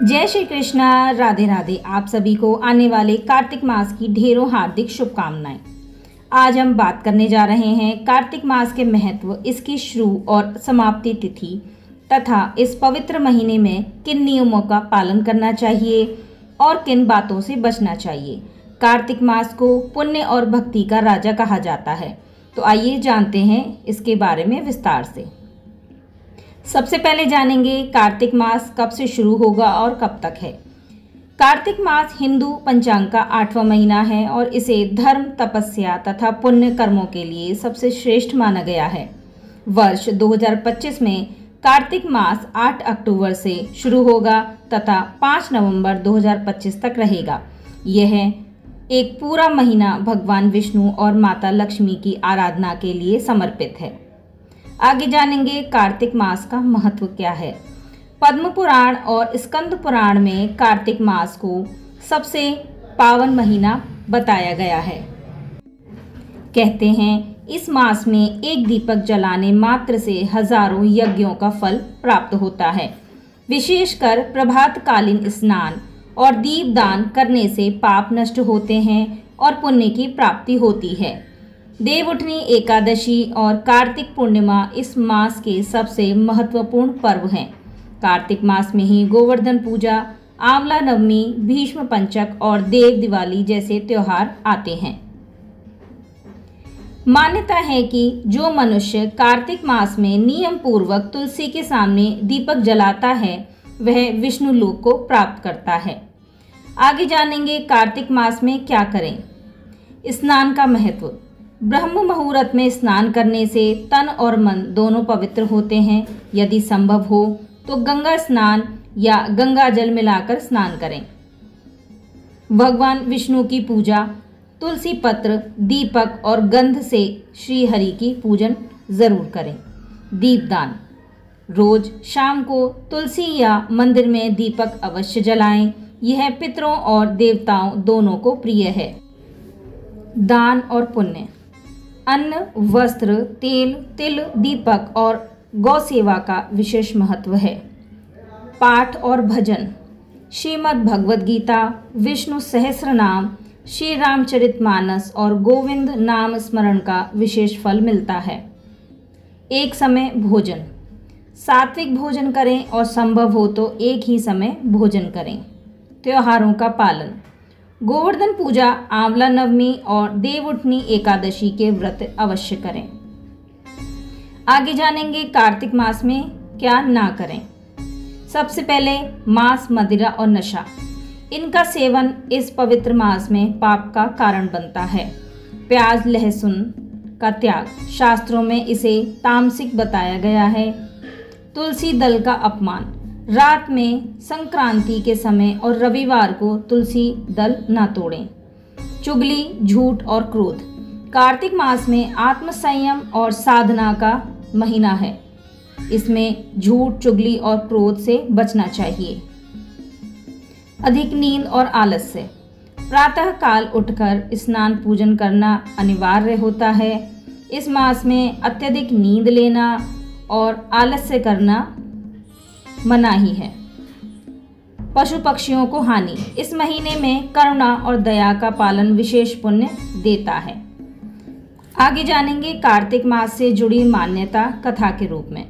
जय श्री कृष्णा, राधे राधे। आप सभी को आने वाले कार्तिक मास की ढेरों हार्दिक शुभकामनाएं। आज हम बात करने जा रहे हैं कार्तिक मास के महत्व, इसकी शुरू और समाप्ति तिथि तथा इस पवित्र महीने में किन नियमों का पालन करना चाहिए और किन बातों से बचना चाहिए। कार्तिक मास को पुण्य और भक्ति का राजा कहा जाता है, तो आइए जानते हैं इसके बारे में विस्तार से। सबसे पहले जानेंगे कार्तिक मास कब से शुरू होगा और कब तक है। कार्तिक मास हिंदू पंचांग का 8वां महीना है और इसे धर्म, तपस्या तथा पुण्य कर्मों के लिए सबसे श्रेष्ठ माना गया है। वर्ष 2025 में कार्तिक मास 8 अक्टूबर से शुरू होगा तथा 5 नवंबर 2025 तक रहेगा। यह एक पूरा महीना भगवान विष्णु और माता लक्ष्मी की आराधना के लिए समर्पित है। आगे जानेंगे कार्तिक मास का महत्व क्या है। पद्म पुराण और स्कंद पुराण में कार्तिक मास को सबसे पावन महीना बताया गया है। कहते हैं इस मास में एक दीपक जलाने मात्र से हजारों यज्ञों का फल प्राप्त होता है। विशेषकर प्रभातकालीन स्नान और दीपदान करने से पाप नष्ट होते हैं और पुण्य की प्राप्ति होती है। देवउठनी एकादशी और कार्तिक पूर्णिमा इस मास के सबसे महत्वपूर्ण पर्व हैं। कार्तिक मास में ही गोवर्धन पूजा, आंवला नवमी, भीष्म पंचक और देव दिवाली जैसे त्योहार आते हैं। मान्यता है कि जो मनुष्य कार्तिक मास में नियम पूर्वक तुलसी के सामने दीपक जलाता है वह विष्णु लोक को प्राप्त करता है। आगे जानेंगे कार्तिक मास में क्या करें। स्नान का महत्व। ब्रह्म मुहूर्त में स्नान करने से तन और मन दोनों पवित्र होते हैं। यदि संभव हो तो गंगा स्नान या गंगा जल मिलाकर स्नान करें। भगवान विष्णु की पूजा। तुलसी पत्र, दीपक और गंध से श्री हरि की पूजन जरूर करें। दीपदान। रोज शाम को तुलसी या मंदिर में दीपक अवश्य जलाएं। यह पितरों और देवताओं दोनों को प्रिय है। दान और पुण्य। अन्न, वस्त्र, तेल, तिल, दीपक और गौ सेवा का विशेष महत्व है। पाठ और भजन। श्रीमद् भगवद गीता, विष्णु सहस्रनाम, श्री रामचरितमानस और गोविंद नाम स्मरण का विशेष फल मिलता है। एक समय भोजन। सात्विक भोजन करें और संभव हो तो एक ही समय भोजन करें। त्योहारों का पालन। गोवर्धन पूजा, आंवला नवमी और देवउठनी एकादशी के व्रत अवश्य करें। आगे जानेंगे कार्तिक मास में क्या ना करें। सबसे पहले मांस, मदिरा और नशा। इनका सेवन इस पवित्र मास में पाप का कारण बनता है। प्याज, लहसुन का त्याग। शास्त्रों में इसे तामसिक बताया गया है। तुलसी दल का अपमान। रात में संक्रांति के समय और रविवार को तुलसी दल न तोड़ें। चुगली, झूठ और क्रोध। कार्तिक मास में आत्मसंयम और साधना का महीना है। इसमें झूठ, चुगली और क्रोध से बचना चाहिए। अधिक नींद और आलस्य। प्रातः काल उठकर स्नान पूजन करना अनिवार्य होता है। इस मास में अत्यधिक नींद लेना और आलस्य करना मनाही है। पशु पक्षियों को हानि। इस महीने में करुणा और दया का पालन विशेष पुण्य देता है। आगे जानेंगे कार्तिक मास से जुड़ी मान्यता कथा के रूप में।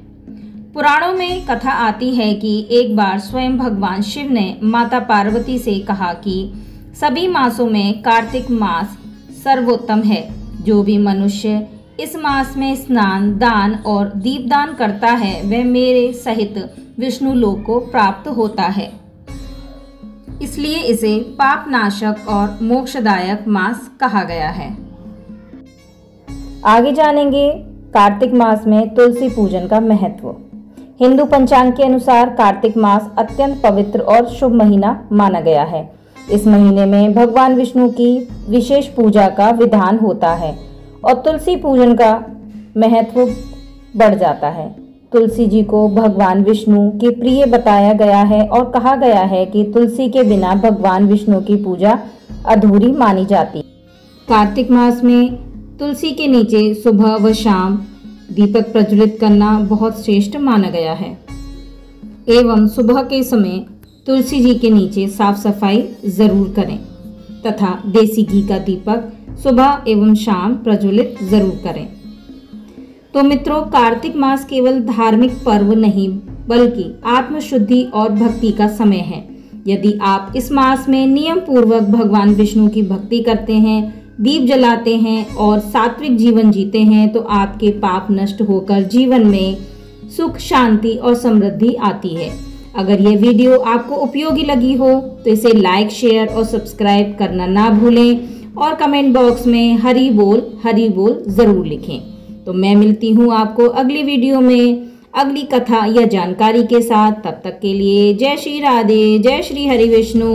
पुराणों में कथा आती है कि एक बार स्वयं भगवान शिव ने माता पार्वती से कहा कि सभी मासों में कार्तिक मास सर्वोत्तम है। जो भी मनुष्य इस मास में स्नान, दान और दीपदान करता है वह मेरे सहित विष्णु लोक को प्राप्त होता है। इसलिए इसे पाप नाशक और मोक्षदायक मास कहा गया है। आगे जानेंगे कार्तिक मास में तुलसी पूजन का महत्व। हिंदू पंचांग के अनुसार कार्तिक मास अत्यंत पवित्र और शुभ महीना माना गया है। इस महीने में भगवान विष्णु की विशेष पूजा का विधान होता है और तुलसी पूजन का महत्व बढ़ जाता है। तुलसी जी को भगवान विष्णु की प्रिय बताया गया है और कहा गया है कि तुलसी के बिना भगवान विष्णु की पूजा अधूरी मानी जाती। कार्तिक मास में तुलसी के नीचे सुबह व शाम दीपक प्रज्वलित करना बहुत श्रेष्ठ माना गया है एवं सुबह के समय तुलसी जी के नीचे साफ सफाई जरूर करें तथा देसी घी का दीपक सुबह एवं शाम प्रज्वलित जरूर करें। तो मित्रों, कार्तिक मास केवल धार्मिक पर्व नहीं बल्कि आत्मशुद्धि और भक्ति का समय है। यदि आप इस मास में नियम पूर्वक भगवान विष्णु की भक्ति करते हैं, दीप जलाते हैं और सात्विक जीवन जीते हैं तो आपके पाप नष्ट होकर जीवन में सुख, शांति और समृद्धि आती है। अगर यह वीडियो आपको उपयोगी लगी हो तो इसे लाइक, शेयर और सब्सक्राइब करना ना भूलें और कमेंट बॉक्स में हरि बोल जरूर लिखें। तो मैं मिलती हूँ आपको अगली वीडियो में अगली कथा या जानकारी के साथ। तब तक के लिए जय श्री राधे, जय श्री हरि विष्णु।